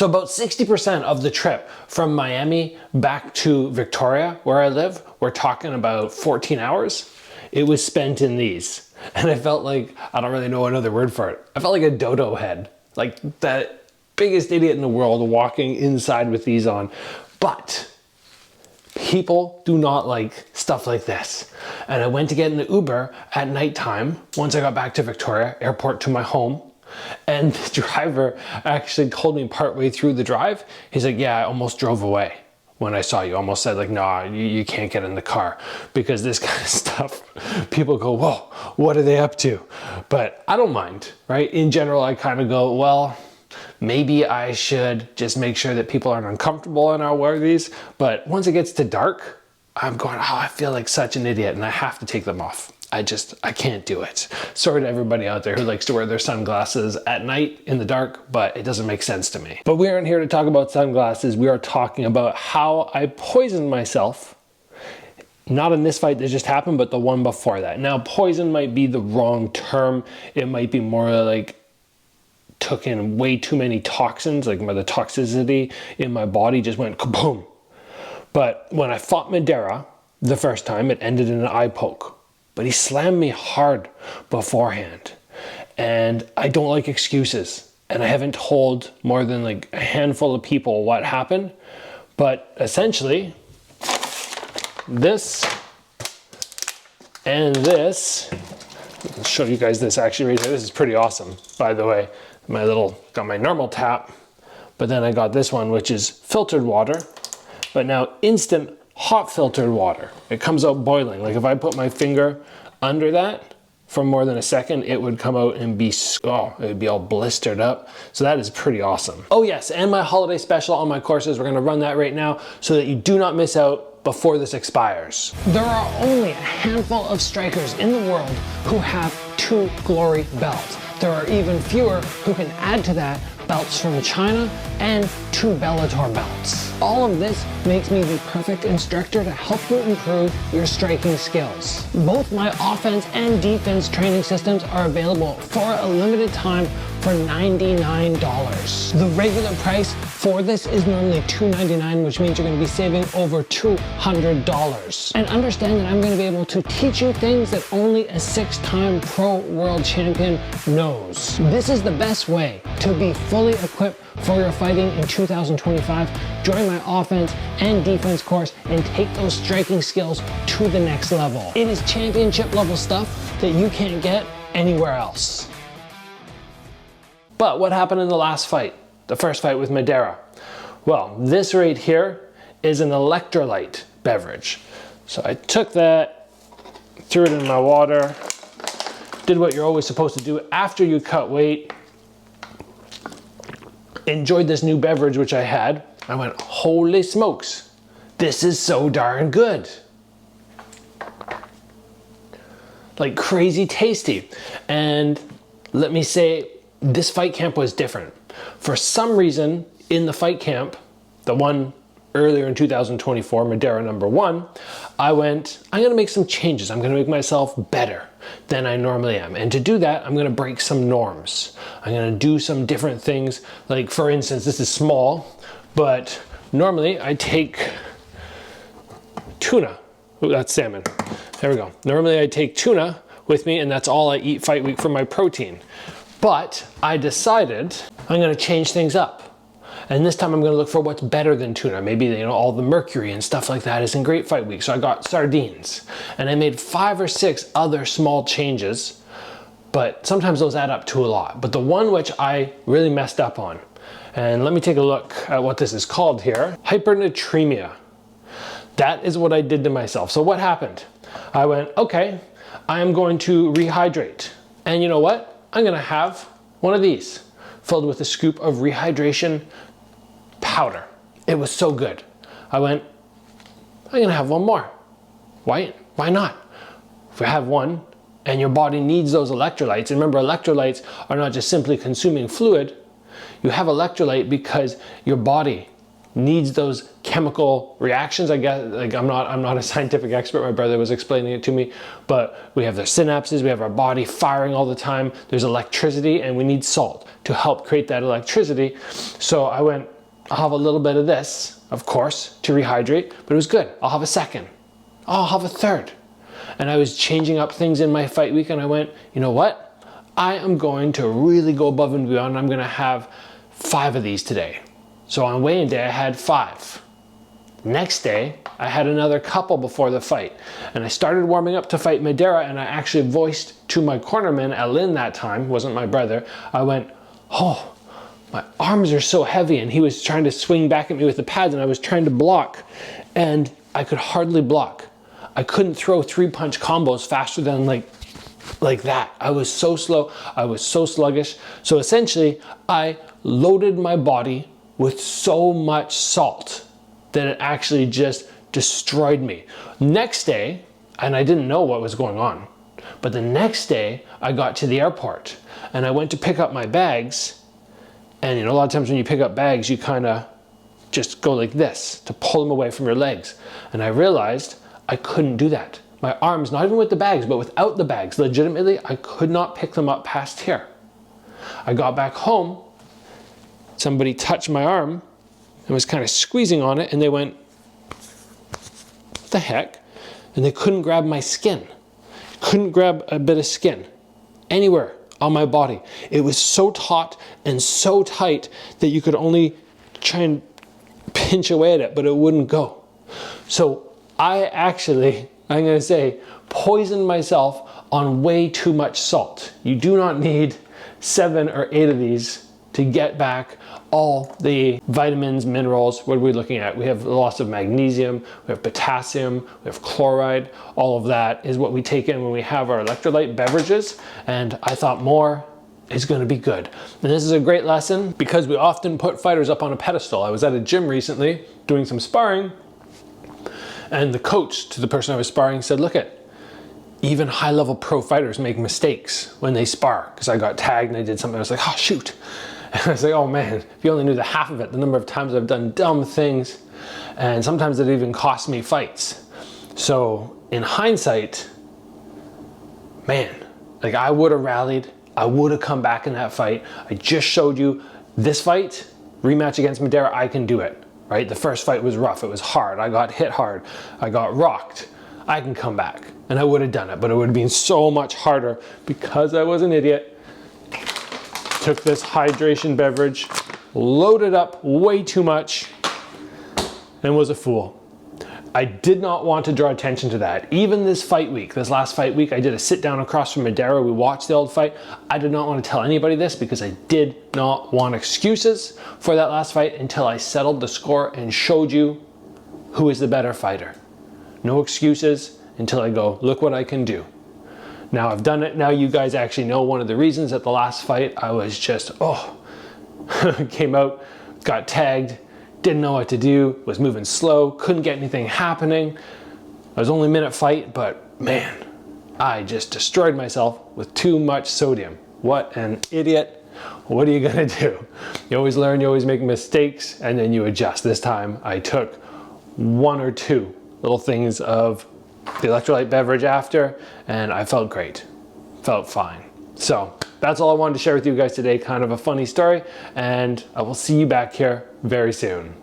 So about 60% of the trip from Miami back to Victoria, where I live, we're talking about 14 hours, it was spent in these. And I felt like, I don't really know another word for it, I felt like a dodo head. Like that biggest idiot in the world walking inside with these on. But people do not like stuff like this. And I went to get an Uber at nighttime once I got back to Victoria, airport to my home. And the driver actually told me partway through the drive, he's like, yeah, I almost drove away when I saw you. Almost said like, nah, you can't get in the car, because this kind of stuff, people go, whoa, what are they up to? But I don't mind, right? In general, I kind of go, well, maybe I should just make sure that people aren't uncomfortable when I wear these. But once it gets to dark, I'm going, oh, I feel like such an idiot and I have to take them off. I can't do it. Sorry to everybody out there who likes to wear their sunglasses at night in the dark, but it doesn't make sense to me. But we aren't here to talk about sunglasses. We are talking about how I poisoned myself. Not in this fight that just happened, but the one before that. Now, poison might be the wrong term. It might be more like took in way too many toxins, like the toxicity in my body just went kaboom. But when I fought Madeira the first time, it ended in an eye poke. But he slammed me hard beforehand. And I don't like excuses. And I haven't told more than like a handful of people what happened. But essentially, this and this, I'll show you guys this actually right here. This is pretty awesome, by the way. Got my normal tap, but then I got this one, which is filtered water, but now instant hot filtered water. It comes out boiling. Like if I put my finger under that for more than a second, it would come out and be, oh, it would be all blistered up. So that is pretty awesome. Oh yes, and my holiday special on my courses, we're gonna run that right now so that you do not miss out before this expires. There are only a handful of strikers in the world who have 2 glory belts. There are even fewer who can add to that belts from China and 2 Bellator belts. All of this makes me the perfect instructor to help you improve your striking skills. Both my offense and defense training systems are available for a limited time for $99. The regular price for this is normally $299, which means you're going to be saving over $200. And understand that I'm going to be able to teach you things that only a 6-time pro world champion knows. This is the best way to be fully equipped for your fighting in 2025. Join my offense and defense course and take those striking skills to the next level. It is championship level stuff that you can't get anywhere else. But what happened in the last fight? The first fight with Madeira? Well, this right here is an electrolyte beverage. So I took that, threw it in my water, did what you're always supposed to do after you cut weight, enjoyed this new beverage which I had. I went, holy smokes, this is so darn good. Like crazy tasty. And let me say, this fight camp was different. For some reason, in the fight camp, the one earlier in 2024, Madeira #1, I went, I'm gonna make some changes. I'm gonna make myself better than I normally am. And to do that, I'm gonna break some norms. I'm gonna do some different things. Like for instance, this is small, but normally I take tuna. Ooh, that's salmon. There we go. Normally I take tuna with me and that's all I eat fight week for my protein. But I decided I'm gonna change things up. And this time I'm gonna look for what's better than tuna. Maybe, you know, all the mercury and stuff like that isn't great fight week. So I got sardines. And I made 5 or 6 other small changes, but sometimes those add up to a lot. But the one which I really messed up on, and let me take a look at what this is called here, hypernatremia. That is what I did to myself. So what happened? I went, okay, I am going to rehydrate. And you know what? I'm gonna have one of these filled with a scoop of rehydration powder. It was so good. I went, I'm gonna have one more. Why not? If you have one and your body needs those electrolytes, and remember electrolytes are not just simply consuming fluid, you have electrolyte because your body needs those chemical reactions. I guess, like, I'm not a scientific expert. My brother was explaining it to me, but we have the synapses, we have our body firing all the time. There's electricity, and we need salt to help create that electricity. So I went, I'll have a little bit of this, of course, to rehydrate, but it was good. I'll have a second. I'll have a third. And I was changing up things in my fight week, and I went, you know what? I am going to really go above and beyond. I'm gonna have 5 of these today. So on weigh-in day, I had 5. Next day, I had another couple before the fight. And I started warming up to fight Madeira, and I actually voiced to my cornerman, Alin that time, wasn't my brother, I went, oh, my arms are so heavy. And he was trying to swing back at me with the pads, and I was trying to block, and I could hardly block. I couldn't throw 3-punch combos faster than like that. I was so slow, I was so sluggish. So essentially, I loaded my body with so much salt that it actually just destroyed me. Next day, and I didn't know what was going on, but the next day I got to the airport and I went to pick up my bags, and you know, a lot of times when you pick up bags, you kind of just go like this to pull them away from your legs. And I realized I couldn't do that. My arms, not even with the bags, but without the bags, legitimately, I could not pick them up past here. I got back home, somebody touched my arm and was kind of squeezing on it, and they went, what the heck? And they couldn't grab my skin. Couldn't grab a bit of skin anywhere on my body. It was so taut and so tight that you could only try and pinch away at it, but it wouldn't go. So I actually, I'm gonna say, poisoned myself on way too much salt. You do not need 7 or 8 of these to get back all the vitamins, minerals. What are we looking at? We have loss of magnesium, we have potassium, we have chloride. All of that is what we take in when we have our electrolyte beverages. And I thought more is gonna be good. And this is a great lesson because we often put fighters up on a pedestal. I was at a gym recently doing some sparring, and the coach to the person I was sparring said, look at, even high-level pro fighters make mistakes when they spar. Because I got tagged and I did something, I was like, oh shoot. And I was like, oh man, if you only knew the half of it, the number of times I've done dumb things, and sometimes it even cost me fights. So in hindsight, man, like I would have rallied, I would have come back in that fight. I just showed you this fight, rematch against Madeira, I can do it, right? The first fight was rough, it was hard, I got hit hard, I got rocked. I can come back, and I would have done it, but it would have been so much harder because I was an idiot. Took this hydration beverage, loaded up way too much, and was a fool. I did not want to draw attention to that. Even this fight week, this last fight week, I did a sit down across from Madeira. We watched the old fight. I did not want to tell anybody this because I did not want excuses for that last fight until I settled the score and showed you who is the better fighter. No excuses until I go, look what I can do. Now I've done it. Now you guys actually know one of the reasons at the last fight I was just, came out, got tagged, didn't know what to do, was moving slow, couldn't get anything happening. It was only a minute fight, but man, I just destroyed myself with too much sodium. What an idiot. What are you gonna do? You always learn, you always make mistakes, and then you adjust. This time I took 1 or 2 little things of the electrolyte beverage after, and I felt great, felt fine. So that's all I wanted to share with you guys today, kind of a funny story, and I will see you back here very soon.